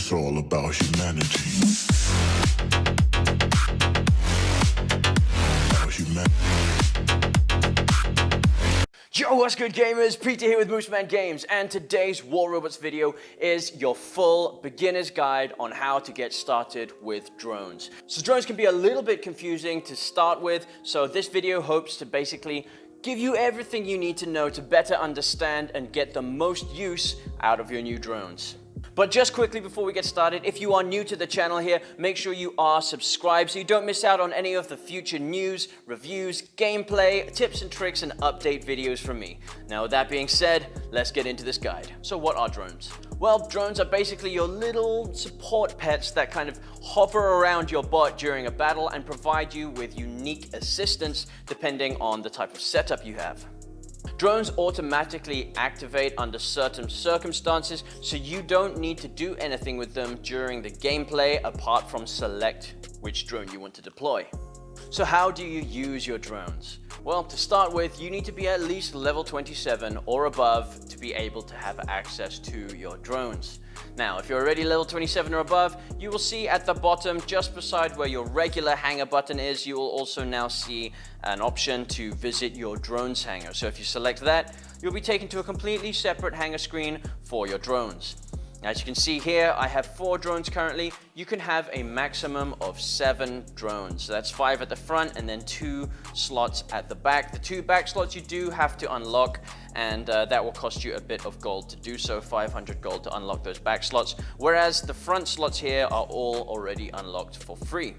It's all about humanity. Yo, what's good gamers? Peter here with Mooseman Games, and today's War Robots video is your full beginner's guide on how to get started with drones. So drones can be a little bit confusing to start with, so this video hopes to basically give you everything you need to know to better understand and get the most use out of your new drones. But just quickly before we get started, if you are new to the channel here, make sure you are subscribed so you don't miss out on any of the future news, reviews, gameplay, tips and tricks, and update videos from me. Now with that being said, let's get into this guide. So what are drones? Well, drones are basically your little support pets that kind of hover around your bot during a battle and provide you with unique assistance depending on the type of setup you have. Drones automatically activate under certain circumstances, so you don't need to do anything with them during the gameplay apart from select which drone you want to deploy. So how do you use your drones? Well, to start with, you need to be at least level 27 or above to be able to have access to your drones. Now, if you're already level 27 or above, you will see at the bottom, just beside where your regular hangar button is, you will also now see an option to visit your drones hangar. So if you select that, you'll be taken to a completely separate hangar screen for your drones. As you can see here, I have 4 drones currently. You can have a maximum of 7 drones. So that's 5 at the front and then 2 slots at the back. The 2 back slots you do have to unlock, and that will cost you a bit of gold to do so, 500 gold to unlock those back slots, whereas the front slots here are all already unlocked for free.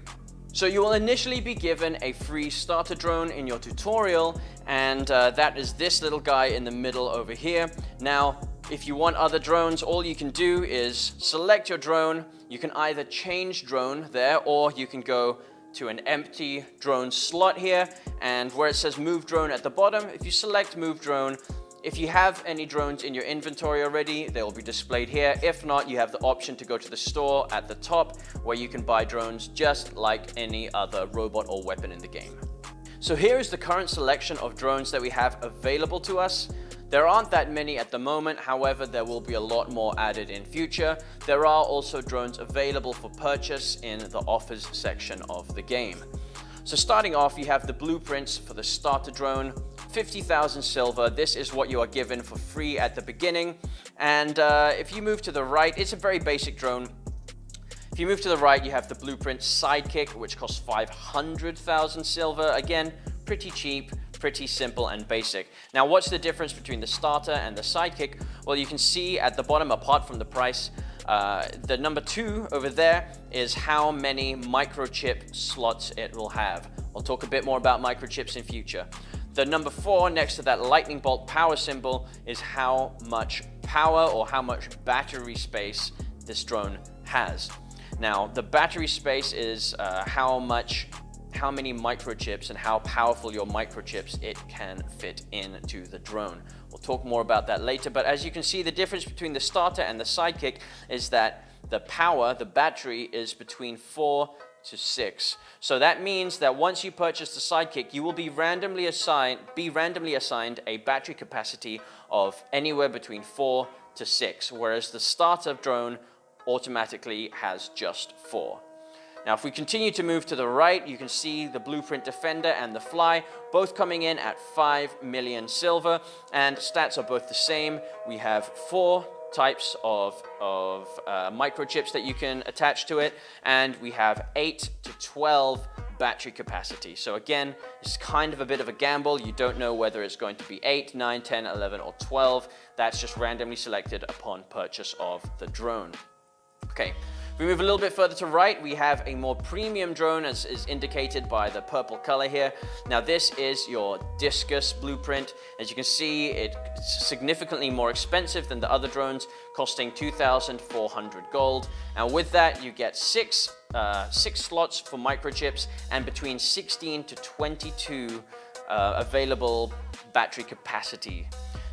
So you will initially be given a free starter drone in your tutorial, and that is this little guy in the middle over here. Now, if you want other drones, all you can do is select your drone. You can either change drone there, or you can go to an empty drone slot here, and where it says move drone at the bottom, if you select move drone, if you have any drones in your inventory already, they will be displayed here. If not, you have the option to go to the store at the top where you can buy drones just like any other robot or weapon in the game. So here is the current selection of drones that we have available to us. There aren't that many at the moment, however, there will be a lot more added in future. There are also drones available for purchase in the offers section of the game. So starting off, you have the blueprints for the starter drone, 50,000 silver. This is what you are given for free at the beginning. And if you move to the right, it's a very basic drone. If you move to the right, you have the blueprint sidekick, which costs 500,000 silver. Again, pretty cheap, pretty simple and basic. Now, what's the difference between the starter and the sidekick? Well, you can see at the bottom, apart from the price, the number 2 over there is how many microchip slots it will have. I'll talk a bit more about microchips in future. The number 4 next to that lightning bolt power symbol is how much power or how much battery space this drone has. Now, the battery space is how many microchips and how powerful your microchips it can fit into the drone. We'll talk more about that later, but as you can see, the difference between the starter and the sidekick is that the power, the battery, is between 4 to 6. So that means that once you purchase the sidekick, you will be randomly assigned a battery capacity of anywhere between 4 to 6, whereas the starter drone automatically has just 4. Now, if we continue to move to the right, you can see the Blueprint Defender and the Fly, both coming in at 5 million silver, and stats are both the same. We have 4 types of microchips that you can attach to it, and we have 8 to 12 battery capacity. So again, it's kind of a bit of a gamble. You don't know whether it's going to be 8, 9, 10, 11, or 12. That's just randomly selected upon purchase of the drone. Okay. If we move a little bit further to right, we have a more premium drone, as is indicated by the purple color here. Now, this is your Discus blueprint. As you can see, it's significantly more expensive than the other drones, costing 2,400 gold. And with that, you get 6 slots for microchips and between 16 to 22 available battery capacity.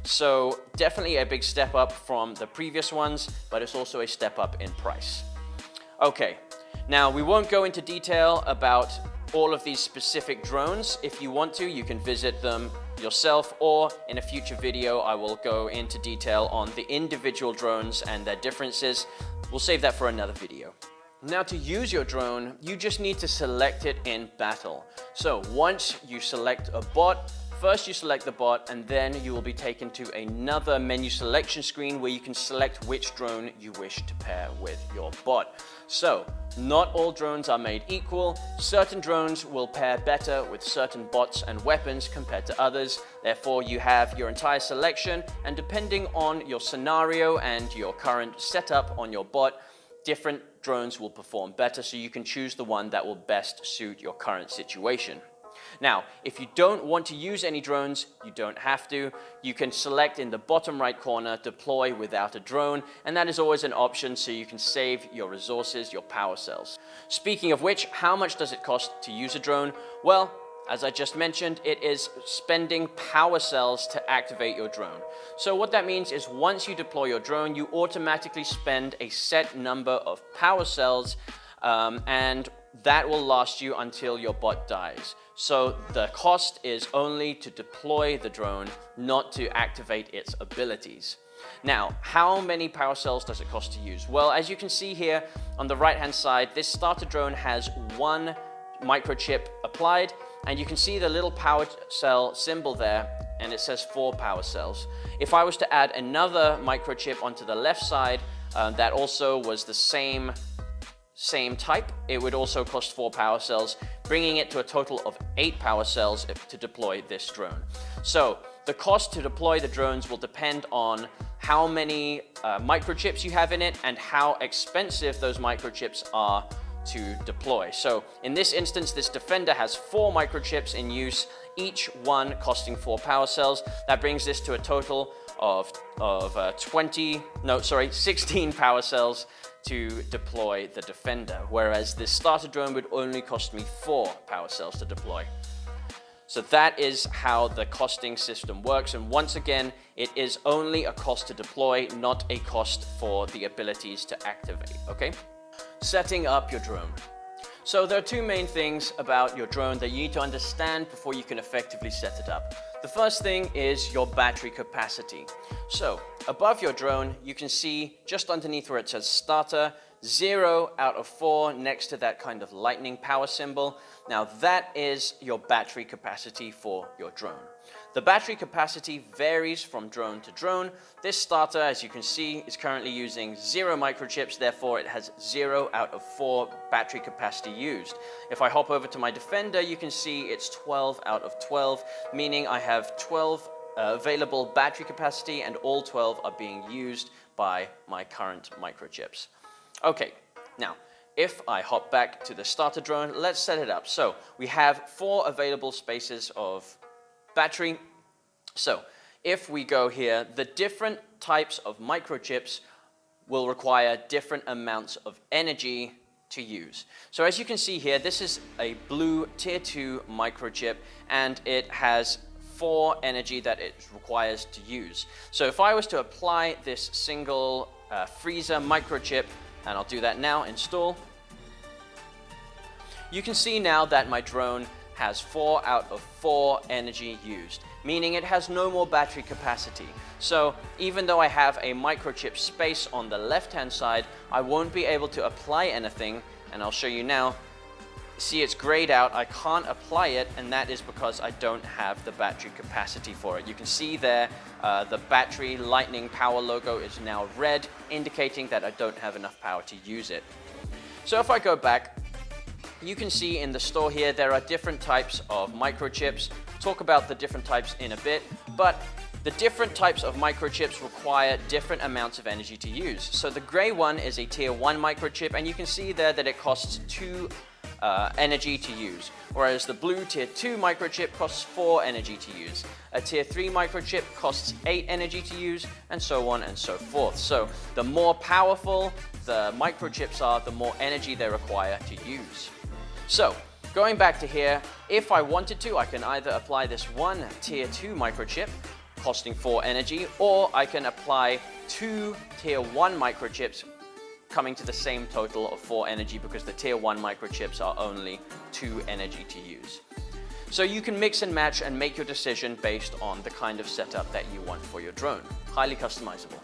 So definitely a big step up from the previous ones, but it's also a step up in price. Okay, now we won't go into detail about all of these specific drones. If you want to, you can visit them yourself, or in a future video I will go into detail on the individual drones and their differences. we'll save that for another video. Now to use your drone, you just need to select it in battle. So once you select a bot, first you select the bot and then you will be taken to another menu selection screen where you can select which drone you wish to pair with your bot. So not all drones are made equal. Certain drones will pair better with certain bots and weapons compared to others. Therefore you have your entire selection, and depending on your scenario and your current setup on your bot, different drones will perform better, so you can choose the one that will best suit your current situation. Now, if you don't want to use any drones, you don't have to. You can select in the bottom right corner, deploy without a drone, and that is always an option so you can save your resources, your power cells. Speaking of which, how much does it cost to use a drone? Well, as I just mentioned, it is spending power cells to activate your drone. So what that means is once you deploy your drone, you automatically spend a set number of power cells, and that will last you until your bot dies. So the cost is only to deploy the drone, not to activate its abilities. Now, how many power cells does it cost to use? Well, as you can see here on the right-hand side, this starter drone has one microchip applied, and you can see the little power cell symbol there, and it says 4 power cells. If I was to add another microchip onto the left side, that also was the same type, it would also cost 4 power cells, bringing it to a total of 8 power cells to deploy this drone. So the cost to deploy the drones will depend on how many microchips you have in it and how expensive those microchips are to deploy. So in this instance, this Defender has 4 microchips in use, each one costing 4 power cells. That brings this to a total of 16 power cells to deploy the Defender, whereas this starter drone would only cost me 4 power cells to deploy. So that is how the costing system works, and once again, it is only a cost to deploy, not a cost for the abilities to activate, okay? Setting up your drone. So there are 2 main things about your drone that you need to understand before you can effectively set it up. The first thing is your battery capacity. So above your drone, you can see just underneath where it says starter, 0 out of 4 next to that kind of lightning power symbol. Now that is your battery capacity for your drone. The battery capacity varies from drone to drone. This starter, as you can see, is currently using 0 microchips, therefore it has 0 out of 4 battery capacity used. If I hop over to my Defender, you can see it's 12 out of 12, meaning I have 12 available battery capacity, and all 12 are being used by my current microchips. Okay, now, if I hop back to the starter drone, let's set it up. So we have 4 available spaces of battery. So if we go here, the different types of microchips will require different amounts of energy to use. So as you can see here, this is a blue tier 2 microchip, and it has 4 energy that it requires to use. So if I was to apply this single freezer microchip, and I'll do that now, install, you can see now that my drone has 4 out of 4 energy used, meaning it has no more battery capacity. So even though I have a microchip space on the left-hand side, I won't be able to apply anything, and I'll show you now. See, it's grayed out, I can't apply it, and that is because I don't have the battery capacity for it. You can see there, the battery lightning power logo is now red, indicating that I don't have enough power to use it. So if I go back, you can see in the store here, there are different types of microchips. Talk about the different types in a bit, but the different types of microchips require different amounts of energy to use. So the gray one is a tier 1 microchip, and you can see there that it costs 2 energy to use, whereas the blue tier 2 microchip costs 4 energy to use. A tier 3 microchip costs 8 energy to use, and so on and so forth. So the more powerful the microchips are, the more energy they require to use. So going back to here, if I wanted to, I can either apply this one tier 2 microchip costing 4 energy, or I can apply 2 tier 1 microchips coming to the same total of 4 energy, because the tier 1 microchips are only 2 energy to use. So you can mix and match and make your decision based on the kind of setup that you want for your drone. Highly customizable.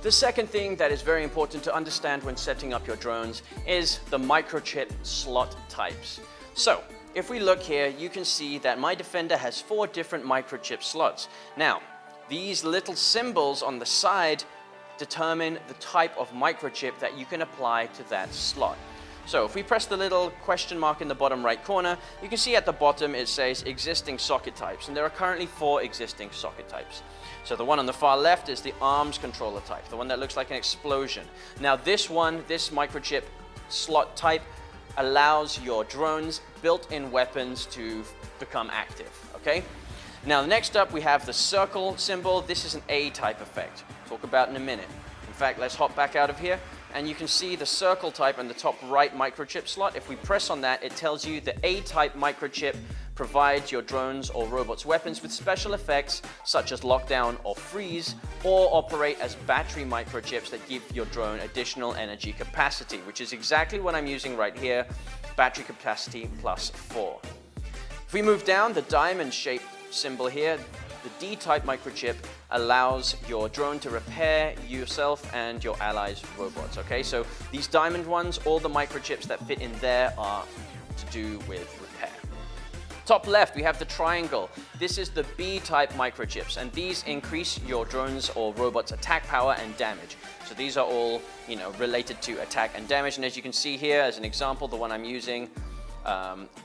The second thing that is very important to understand when setting up your drones is the microchip slot types. So, if we look here, you can see that my Defender has 4 different microchip slots. Now, these little symbols on the side determine the type of microchip that you can apply to that slot. So if we press the little question mark in the bottom right corner, you can see at the bottom it says existing socket types, and there are currently 4 existing socket types. So the one on the far left is the arms controller type, the one that looks like an explosion. Now this microchip slot type allows your drone's built-in weapons to become active, okay? Now next up we have the circle symbol. This is an A-type effect. Talk about in a minute. In fact, let's hop back out of here, and you can see the circle type in the top right microchip slot. If we press on that, it tells you the A-type microchip provides your drones or robots weapons with special effects such as lockdown or freeze, or operate as battery microchips that give your drone additional energy capacity, which is exactly what I'm using right here, battery capacity +4. If we move down, the diamond shape symbol here, the D-type microchip allows your drone to repair yourself and your allies' robots, okay? So these diamond ones, all the microchips that fit in there are to do with repair. Top left, we have the triangle. This is the B-type microchips, and these increase your drones or robots' attack power and damage. So these are all, related to attack and damage, and as you can see here, as an example, the one I'm using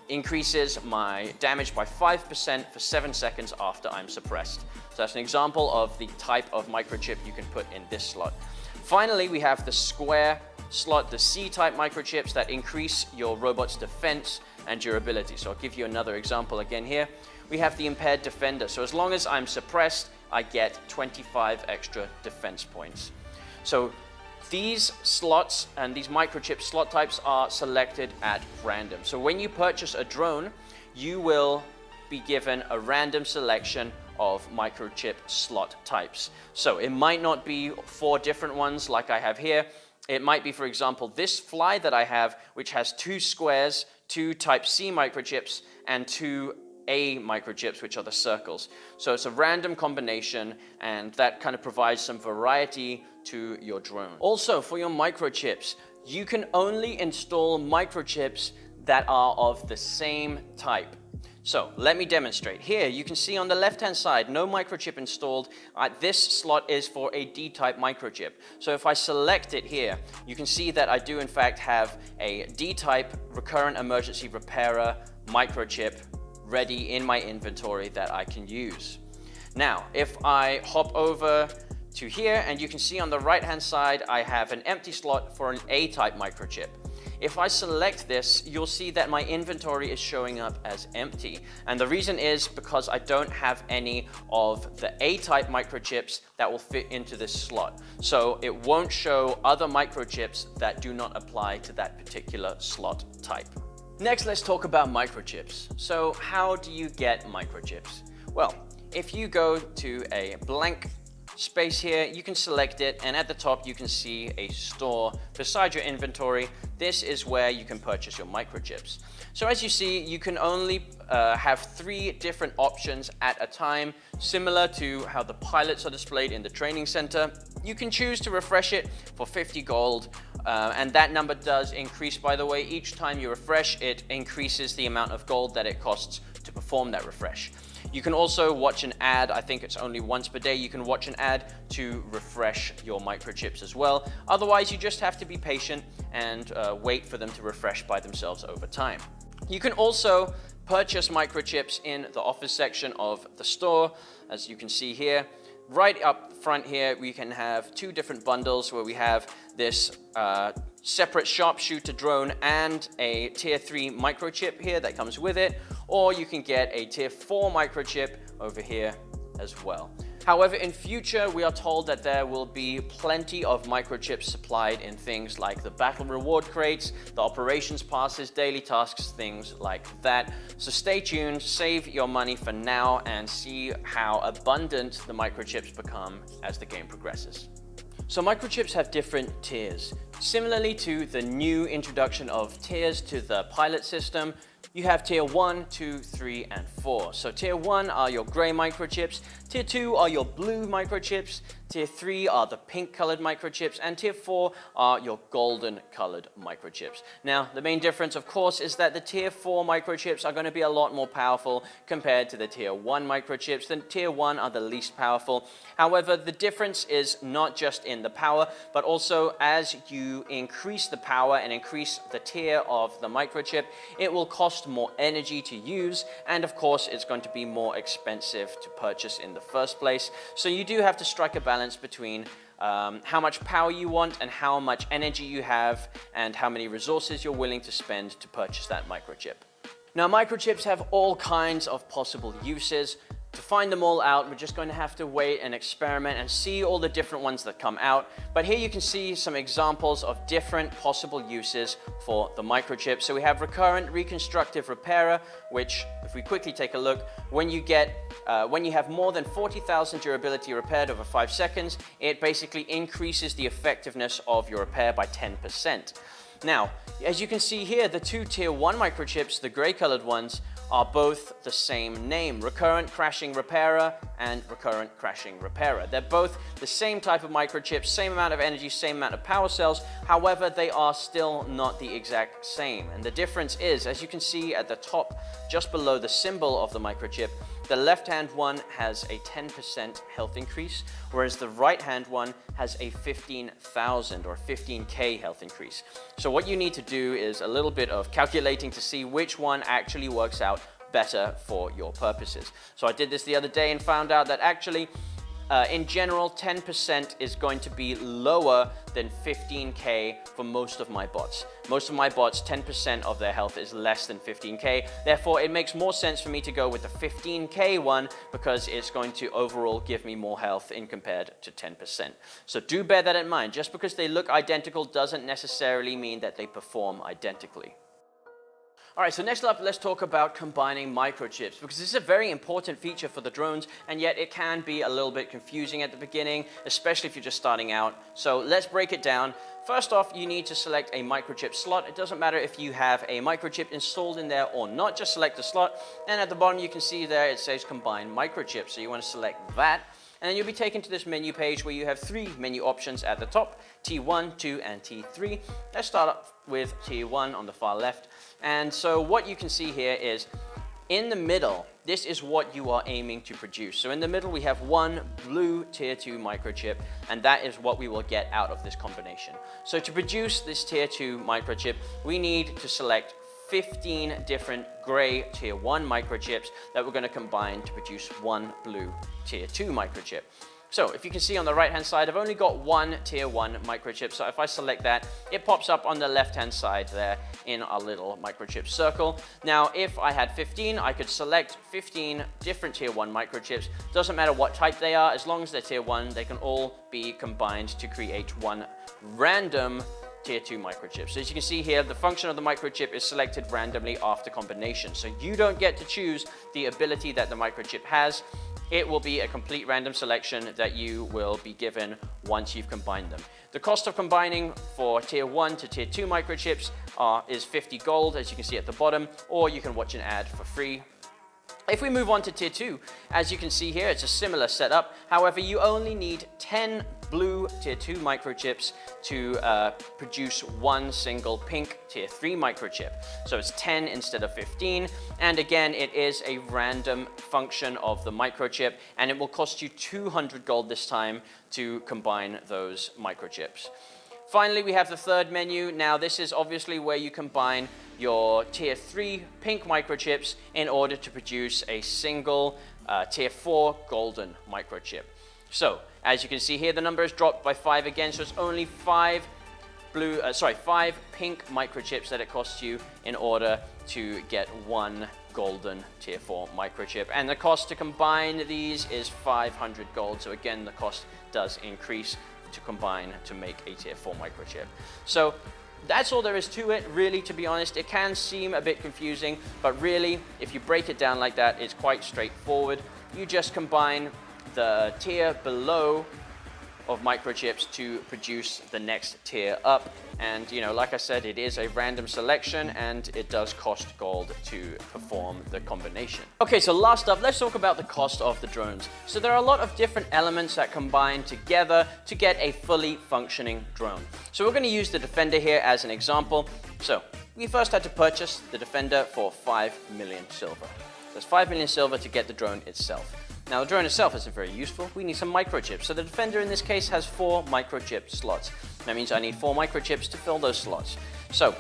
increases my damage by 5% for 7 seconds after I'm suppressed. So that's an example of the type of microchip you can put in this slot. Finally, we have the square slot, the C-type microchips that increase your robot's defense and durability. So I'll give you another example again here. We have the impaired defender. So as long as I'm suppressed, I get 25 extra defense points. So these slots and these microchip slot types are selected at random. So when you purchase a drone, you will be given a random selection of microchip slot types. So it might not be 4 different ones like I have here. It might be, for example, this fly that I have, which has 2 squares, 2 type C microchips, and 2 A microchips, which are the circles. So it's a random combination, and that kind of provides some variety to your drone. Also, for your microchips, you can only install microchips that are of the same type. So let me demonstrate. Here you can see on the left-hand side, no microchip installed. This slot is for a D-type microchip. So if I select it here, you can see that I do in fact have a D-type recurrent emergency repairer microchip ready in my inventory that I can use. Now, if I hop over to here, and you can see on the right-hand side, I have an empty slot for an A-type microchip. If I select this, you'll see that my inventory is showing up as empty. And the reason is because I don't have any of the A-type microchips that will fit into this slot. So it won't show other microchips that do not apply to that particular slot type. Next, let's talk about microchips. So how do you get microchips? Well, if you go to a blank space here, you can select it, and at the top you can see a store beside your inventory. This is where you can purchase your microchips. So as you see, you can only have 3 different options at a time, similar to how the pilots are displayed in the training center. You can choose to refresh it for 50 gold, and that number does increase, by the way. Each time you refresh, it increases the amount of gold that it costs to perform that refresh. You can also watch an ad. I think it's only once per day you can watch an ad to refresh your microchips as well. Otherwise, you just have to be patient and wait for them to refresh by themselves over time. You can also purchase microchips in the office section of the store, as you can see here. Right up front here, we can have 2 different bundles where we have this separate sharpshooter drone and a tier 3 microchip here that comes with it, or you can get a tier 4 microchip over here as well. However, in future, we are told that there will be plenty of microchips supplied in things like the battle reward crates, the operations passes, daily tasks, things like that. So stay tuned, save your money for now, and see how abundant the microchips become as the game progresses. So microchips have different tiers. Similarly to the new introduction of tiers to the pilot system, you have tier 1, 2, 3, and 4. So tier 1 are your gray microchips. Tier 2 are your blue microchips, Tier 3 are the pink colored microchips, and Tier 4 are your golden colored microchips. Now, the main difference, of course, is that the Tier 4 microchips are going to be a lot more powerful compared to the Tier 1 microchips. The Tier 1 are the least powerful. However, the difference is not just in the power, but also as you increase the power and increase the tier of the microchip, it will cost more energy to use, and of course, it's going to be more expensive to purchase in the first place. So you do have to strike a balance between how much power you want and how much energy you have and how many resources you're willing to spend to purchase that microchip. Now, microchips have all kinds of possible uses. To find them all out, we're just going to have to wait and experiment and see all the different ones that come out. But here you can see some examples of different possible uses for the microchip. So we have recurrent reconstructive repairer, which, if we quickly take a look, when you have more than 40,000 durability repaired over 5 seconds, it basically increases the effectiveness of your repair by 10%. Now, as you can see here, the two Tier 1 microchips, the gray colored ones, are both the same name, recurrent crashing repairer and recurrent crashing repairer. They're both the same type of microchip, same amount of energy, same amount of power cells. However, they are still not the exact same. And the difference is, as you can see at the top, just below the symbol of the microchip, the left-hand one has a 10% health increase, whereas the right-hand one has a 15,000 or 15K health increase. So what you need to do is a little bit of calculating to see which one actually works out better for your purposes. So I did this the other day and found out that actually, in general, 10% is going to be lower than 15K for most of my bots. Most of my bots, 10% of their health is less than 15K. Therefore, it makes more sense for me to go with the 15K one because it's going to overall give me more health in compared to 10%. So do bear that in mind. Just because they look identical doesn't necessarily mean that they perform identically. All right, so next up, let's talk about combining microchips, because this is a very important feature for the drones, and yet it can be a little bit confusing at the beginning, especially if you're just starting out. So let's break it down. First off, you need to select a microchip slot. It doesn't matter if you have a microchip installed in there or not, just select the slot. And at the bottom, you can see there it says combine microchips. So you want to select that. And then you'll be taken to this menu page where you have 3 menu options at the top, T1, 2, and T3. Let's start up with T1 on the far left. And so what you can see here is in the middle, this is what you are aiming to produce. So in the middle, we have one blue Tier 2 microchip, and that is what we will get out of this combination. So to produce this Tier 2 microchip, we need to select 15 different gray Tier 1 microchips that we're going to combine to produce one blue Tier 2 microchip. So if you can see on the right hand side, I've only got one Tier 1 microchip. So if I select that, it pops up on the left hand side there in our little microchip circle. Now, if I had 15, I could select 15 different Tier 1 microchips. Doesn't matter what type they are, as long as they're Tier 1, they can all be combined to create one random Tier 2 microchip. So as you can see here, the function of the microchip is selected randomly after combination. So you don't get to choose the ability that the microchip has. It will be a complete random selection that you will be given once you've combined them. The cost of combining for Tier 1 to Tier 2 microchips is 50 gold, as you can see at the bottom, or you can watch an ad for free. If we move on to Tier 2, as you can see here, it's a similar setup. However, you only need 10 blue Tier 2 microchips to produce one single pink Tier 3 microchip. So it's 10 instead of 15. And again, it is a random function of the microchip, and it will cost you 200 gold this time to combine those microchips. Finally, we have the third menu. Now, this is obviously where you combine your Tier 3 pink microchips in order to produce a single Tier 4 golden microchip. So, as you can see here, the number is dropped by 5 again, so it's only 5 pink microchips that it costs you in order to get one golden Tier 4 microchip. And the cost to combine these is 500 gold, so again, the cost does increase to combine to make a Tier 4 microchip. So that's all there is to it, really, to be honest. It can seem a bit confusing, but really, if you break it down like that, it's quite straightforward. You just combine the tier below of microchips to produce the next tier up. And like I said, it is a random selection and it does cost gold to perform the combination. Okay, so last up, let's talk about the cost of the drones. So there are a lot of different elements that combine together to get a fully functioning drone. So we're going to use the Defender here as an example. So we first had to purchase the Defender for 5 million silver. That's 5 million silver to get the drone itself. Now the drone itself isn't very useful, we need some microchips. So the Defender in this case has 4 microchip slots. That means I need 4 microchips to fill those slots. So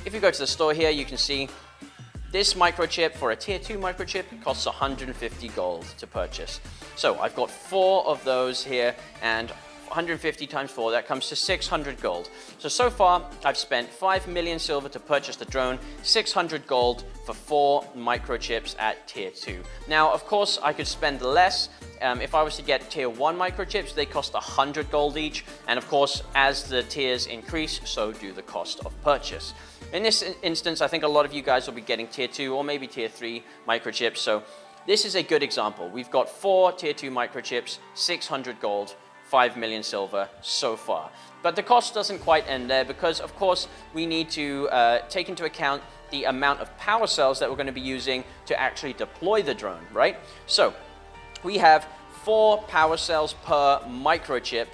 if you go to the store here, you can see this microchip for a tier 2 microchip costs 150 gold to purchase. So I've got 4 of those here, and 150 times 4, that comes to 600 gold. So far, I've spent 5 million silver to purchase the drone, 600 gold for 4 microchips at tier 2. Now, of course, I could spend less. If I was to get tier 1 microchips, they cost 100 gold each. And of course, as the tiers increase, so do the cost of purchase. In this instance, I think a lot of you guys will be getting tier 2 or maybe tier 3 microchips. So this is a good example. We've got 4 tier 2 microchips, 600 gold, 5 million silver so far. But the cost doesn't quite end there because, of course, we need to take into account the amount of power cells that we're going to be using to actually deploy the drone, right? So we have 4 power cells per microchip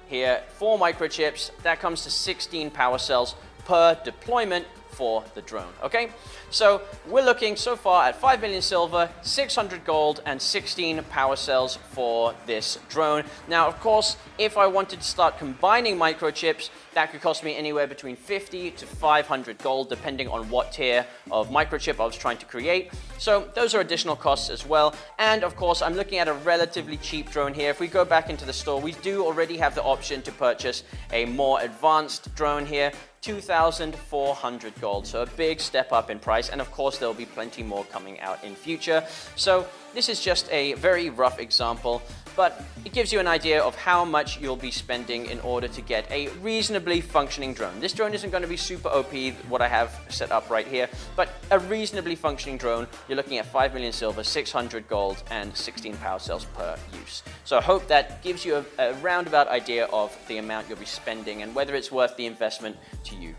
here. 4 microchips, that comes to 16 power cells per deployment for the drone, okay? So we're looking so far at 5 million silver, 600 gold, and 16 power cells for this drone. Now, of course, if I wanted to start combining microchips, that could cost me anywhere between 50 to 500 gold, depending on what tier of microchip I was trying to create. So those are additional costs as well. And of course, I'm looking at a relatively cheap drone here. If we go back into the store, we do already have the option to purchase a more advanced drone here, 2,400 gold, so a big step up in price, and of course there'll be plenty more coming out in future. So this is just a very rough example, but it gives you an idea of how much you'll be spending in order to get a reasonably functioning drone. This drone isn't going to be super OP, what I have set up right here, but a reasonably functioning drone, you're looking at 5 million silver, 600 gold, and 16 power cells per use. So I hope that gives you a roundabout idea of the amount you'll be spending and whether it's worth the investment to you.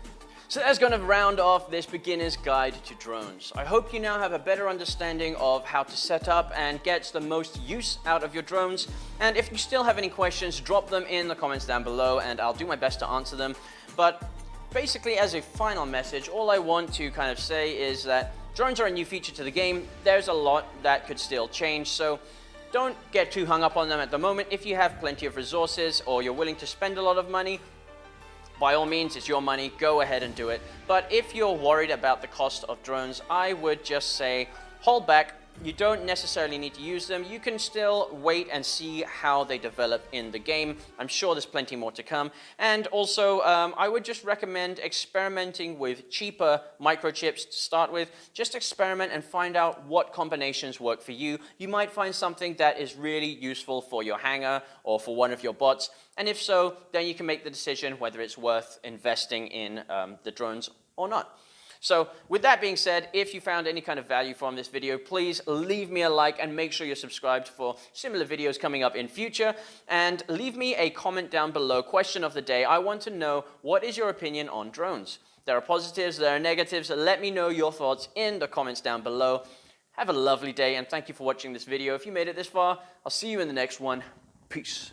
So that's going to round off this beginner's guide to drones. I hope you now have a better understanding of how to set up and get the most use out of your drones. And if you still have any questions, drop them in the comments down below and I'll do my best to answer them. But basically, as a final message, all I want to kind of say is that drones are a new feature to the game. There's a lot that could still change, so don't get too hung up on them at the moment. If you have plenty of resources or you're willing to spend a lot of money, by all means, it's your money, go ahead and do it. But if you're worried about the cost of drones, I would just say hold back. You don't necessarily need to use them. You can still wait and see how they develop in the game. I'm sure there's plenty more to come. And also, I would just recommend experimenting with cheaper microchips to start with. Just experiment and find out what combinations work for you. You might find something that is really useful for your hangar or for one of your bots. And if so, then you can make the decision whether it's worth investing in the drones or not. So with that being said, if you found any kind of value from this video, please leave me a like and make sure you're subscribed for similar videos coming up in future. And leave me a comment down below. Question of the day. I want to know, what is your opinion on drones? There are positives, there are negatives. Let me know your thoughts in the comments down below. Have a lovely day and thank you for watching this video. If you made it this far, I'll see you in the next one. Peace.